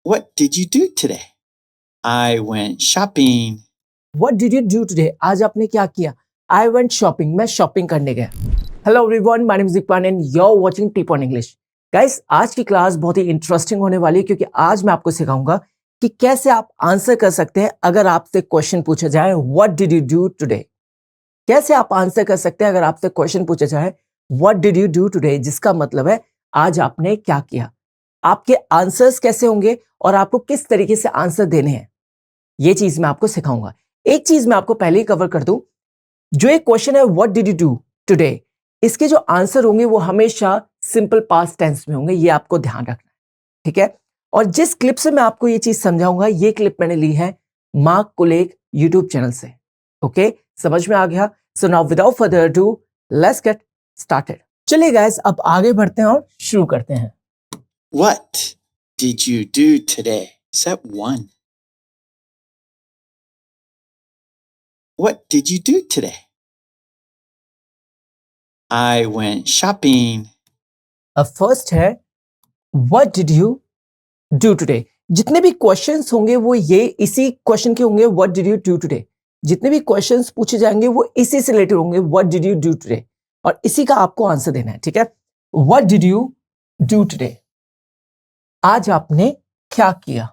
What did you do today? I went shopping. What did you do today? आज आपने क्या किया? I went shopping. मैं shopping करने गया. Hello everyone, my name is Dikpan and you're watching Tip on English. Guys, आज की class बहुत ही इंटरेस्टिंग होने वाली है क्योंकि आज मैं आपको सिखाऊंगा कि कैसे आप आंसर कर सकते हैं अगर आपसे क्वेश्चन पूछा जाए What did you do today? कैसे आप आंसर कर सकते हैं अगर आपसे क्वेश्चन पूछा जाए What did you do today? जिसका मतलब है आज आपने क्या किया. आपके आंसर्स कैसे होंगे और आपको किस तरीके से आंसर देने हैं ये चीज मैं आपको सिखाऊंगा. एक चीज मैं आपको पहले ही कवर कर दूं, जो एक क्वेश्चन है what did you do today, इसके जो आंसर होंगे वो हमेशा सिंपल पास्ट टेंस में होंगे. ये आपको ध्यान रखना है, ठीक है. और जिस क्लिप से मैं आपको ये चीज समझाऊंगा ये क्लिप मैंने ली है मार्क कुलेग यूट्यूब चैनल से. ओके, समझ में आ गया. So now without further do let's get started. चलिए गाइस, अब आगे बढ़ते हैं और शुरू करते हैं. What did you do today? Step 1. What did you do today? I went shopping. अब फर्स्ट है what did you do today. जितने भी क्वेश्चंस होंगे वो ये इसी क्वेश्चन के होंगे what did you do today. जितने भी क्वेश्चंस पूछे जाएंगे वो इसी से रिलेटेड होंगे what did you do today और इसी का आपको आंसर देना है, ठीक है. What did you do today, आज आपने क्या किया.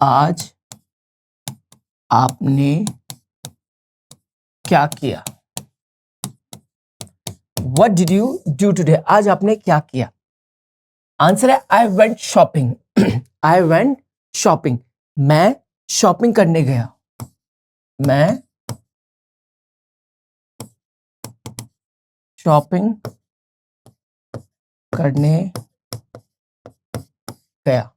आज आपने क्या किया. What did you do today? आज आपने क्या किया. आंसर है I went shopping. I went shopping. मैं शॉपिंग करने गया. मैं शॉपिंग करने गया.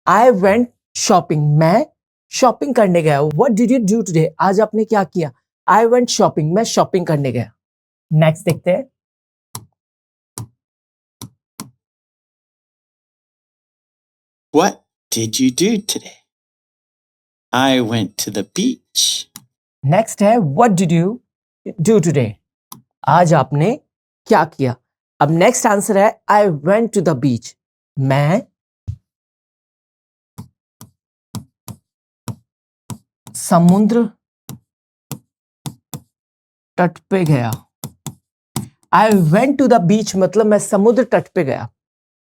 I went shopping. मैं शॉपिंग करने गया. What did you do today? आज आपने क्या किया. I went shopping. मैं शॉपिंग करने गया. नेक्स्ट देखते हैं. What did you do today? I went to the beach. Next है what did you do today, आज आपने क्या किया. अब नेक्स्ट आंसर है I went to the beach. मैं समुद्र तट पे गया. I went to the beach मतलब मैं समुद्र तट पे गया.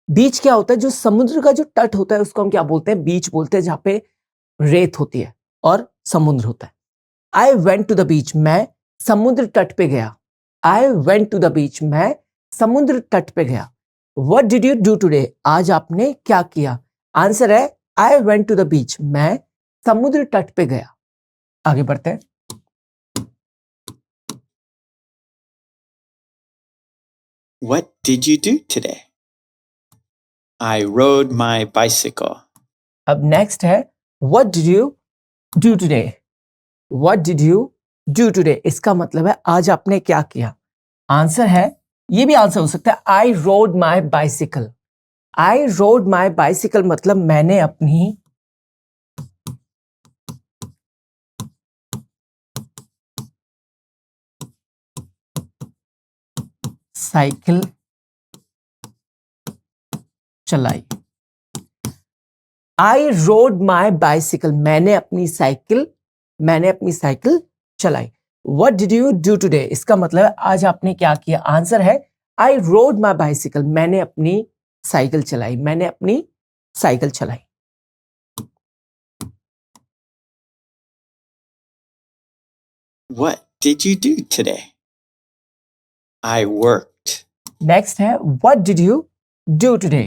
बीच क्या होता है, जो समुद्र का जो तट होता है उसको हम क्या बोलते हैं, बीच बोलते हैं, जहां पे रेत होती है और समुद्र होता है. I went to the beach, मैं समुद्र तट पे गया. I went to the beach, मैं समुद्र तट पे गया. What did you do today, आज आपने क्या किया. आंसर है I went to the beach, मैं समुद्र तट पे गया. आगे बढ़ते हैं. What did you do today? I rode my bicycle. अब नेक्स्ट है what did you do today. What did you do today, इसका मतलब है आज आपने क्या किया. आंसर है, ये भी आंसर हो सकता है I rode my bicycle. I rode my bicycle मतलब मैंने अपनी साइकिल चलाई. आई रोड माई बाइसिकल, मैंने अपनी साइकिल चलाई. What did you do today, इसका मतलब है आज आपने क्या किया. आंसर है आई रोड माई बाइसिकल, मैंने अपनी साइकिल चलाई. मैंने अपनी साइकिल चलाई. What did you do today? I worked. Next है what did you do today.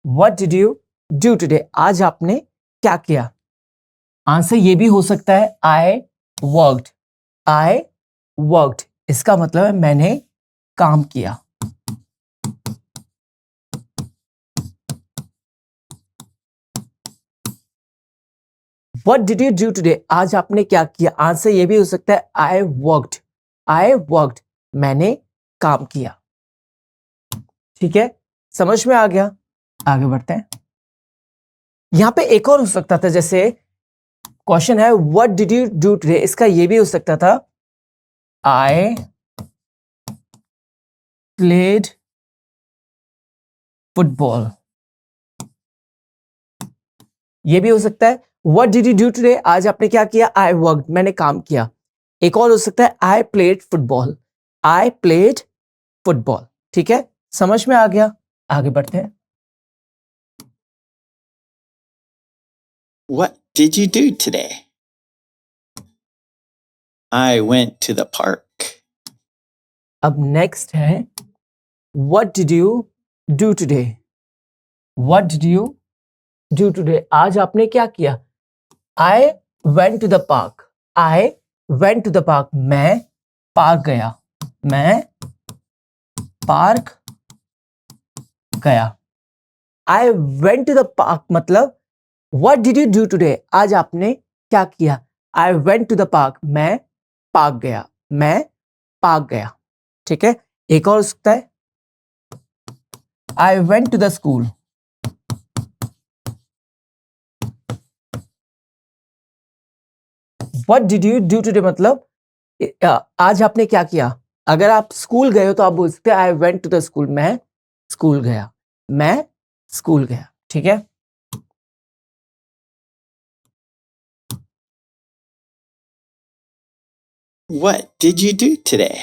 What did you do today, आज आपने क्या किया. आंसर ये भी हो सकता है आई वर्कड. आई वर्कड, इसका मतलब है मैंने काम किया. What did you do today, आज आपने क्या किया. आंसर ये भी हो सकता है आई वर्कड. आई वर्कड, मैंने काम किया. ठीक है, समझ में आ गया. आगे बढ़ते हैं. यहां पे एक और हो सकता था, जैसे क्वेश्चन है what did you do today, इसका ये भी हो सकता था आई प्लेड फुटबॉल. ये भी हो सकता है what did you do today, आज आपने क्या किया, आई वर्कड, मैंने काम किया। एक और हो सकता है I played football, I played football. ठीक है, समझ में आ गया? आगे बढ़ते हैं। What did you do today? I went to the park. अब नेक्स्ट है what did you do today, what did you do today, आज आपने क्या किया, I went to the park, I went to the park, मैं park गया, मैं park गया। I went to the park मतलब what did you do today, आज आपने क्या किया, I went to the park, मैं पार्क गया, मैं पार्क गया। ठीक है, एक और हो सकता है I went to the school, what did you do today मतलब आज आपने क्या किया। अगर आप स्कूल गए हो तो आप बोल सकते हैं I went to the school, मैं स्कूल गया, मैं स्कूल गया। ठीक है, What did you do today?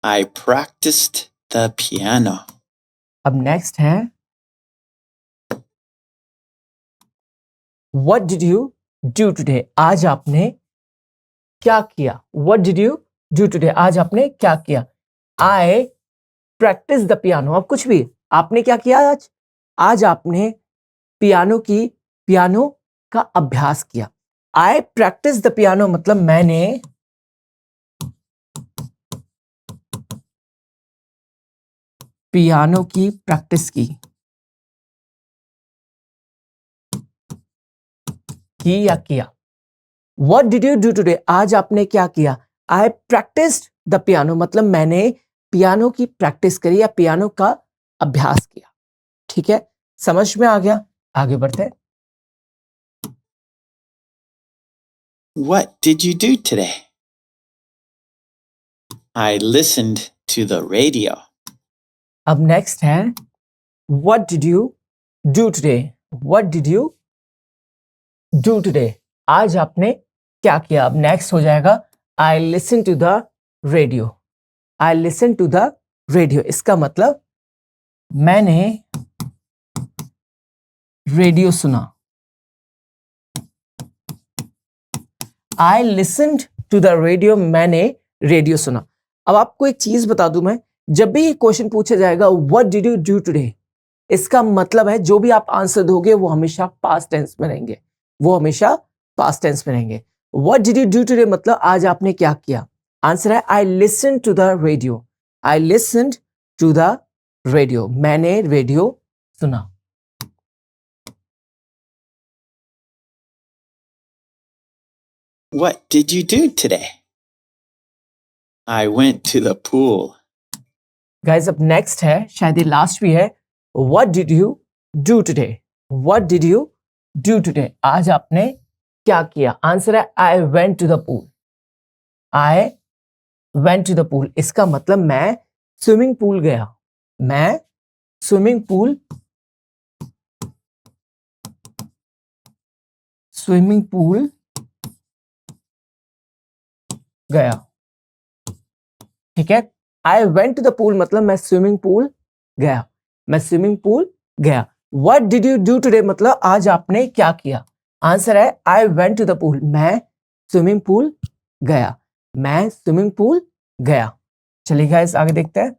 I practiced the piano. अब नेक्स्ट है what did you do today, आज आपने क्या किया, what did you do today, आज आपने क्या किया। आई प्रैक्टिस द पियानो, अब कुछ भी आपने क्या किया आज, आज आपने पियानो का अभ्यास किया। आई प्रैक्टिस द पियानो मतलब मैंने पियानो की प्रैक्टिस की या किया। What did you do today, आज आपने क्या किया, आई प्रैक्टिस्ड द पियानो मतलब मैंने पियानो की प्रैक्टिस करी या पियानो का अभ्यास किया। ठीक है, समझ में आ गया? आगे बढ़ते हैं। What did you do today? I listened to the radio. अब नेक्स्ट है what did you do today, what did you do today, आज आपने क्या किया। अब नेक्स्ट हो जाएगा I listen to the radio, I listen to the radio, इसका मतलब मैंने रेडियो सुना। I listened to the radio, मैंने रेडियो सुना। अब आपको एक चीज बता दूं मैं, जब भी क्वेश्चन पूछा जाएगा what did you do today, इसका मतलब है जो भी आप आंसर दोगे वो हमेशा पास्ट टेंस में रहेंगे, वो हमेशा पास्ट टेंस में रहेंगे। What did you do today मतलब आज आपने क्या किया। आंसर है I listen to the radio, I listened to the radio, मैंने रेडियो सुना। What did you do today? I went to the pool. Guys अब नेक्स्ट है, शायद ये लास्ट भी है, what did you do today, what did you do today, आज आपने क्या किया। आंसर है I went to the pool, I went to the pool, इसका मतलब मैं स्विमिंग पूल गया, मैं स्विमिंग पूल गया। ठीक है, I went to the pool मतलब मैं स्विमिंग पूल गया, मैं स्विमिंग पूल गया। What did you do today मतलब आज आपने क्या किया। आंसर है I went to the pool, मैं स्विमिंग पूल गया, मैं स्विमिंग पूल गया। चलिए गाइस आगे देखते हैं।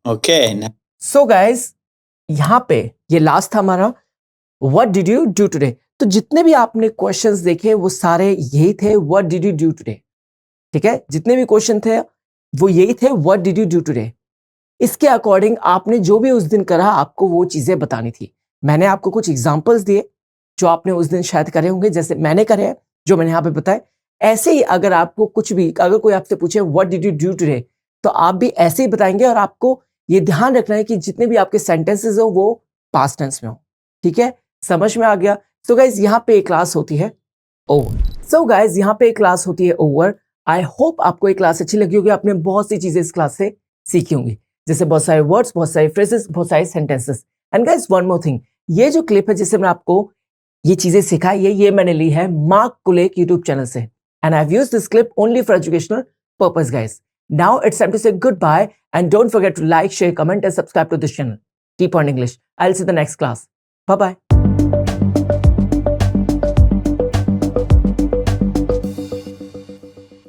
Okay. Now, सो गाइस यहाँ पे ये लास्ट था हमारा what did you do today. तो जितने भी आपने क्वेश्चंस देखे वो सारे यही थे what did you do today. ठीक है, जितने भी क्वेश्चन थे वो यही थे what did you do today. इसके अकॉर्डिंग आपने जो भी उस दिन करा आपको वो चीजें बतानी थी। मैंने आपको कुछ एग्जांपल्स दिए जो आपने उस दिन शायद करे होंगे, जैसे मैंने करे हैं जो मैंने यहाँ पे बताए। ऐसे ही अगर आपको कुछ भी, अगर कोई आपसे पूछे what did you do today, तो आप भी ऐसे ही बताएंगे और आपको ये ध्यान रखना है कि जितने भी आपके सेंटेंसेस हो वो पास्ट टेंस में हो। ठीक है, समझ में आ गया। सो गाइज यहाँ पे एक क्लास होती है ओवर। सो गाइज यहाँ पे एक क्लास होती है ओवर। आई होप आपको ये क्लास अच्छी लगी होगी, आपने बहुत सी चीजें इस क्लास से सीखी होंगी। जैसे बहुत सारे वर्ड्स, बहुत सारे फ्रेजेस, बहुत सारे sentences. And guys one more thing, ये जो क्लिप है जिससे मैं आपको ये चीजें सिखाई है, ये मैंने ली है मार्क कुलेक यूट्यूब चैनल से। And I have used this clip only for educational purpose guys. Now it's time to say goodbye and don't forget to like, share, comment and subscribe to this channel. Keep on English. I'll see you in the next class. Bye bye.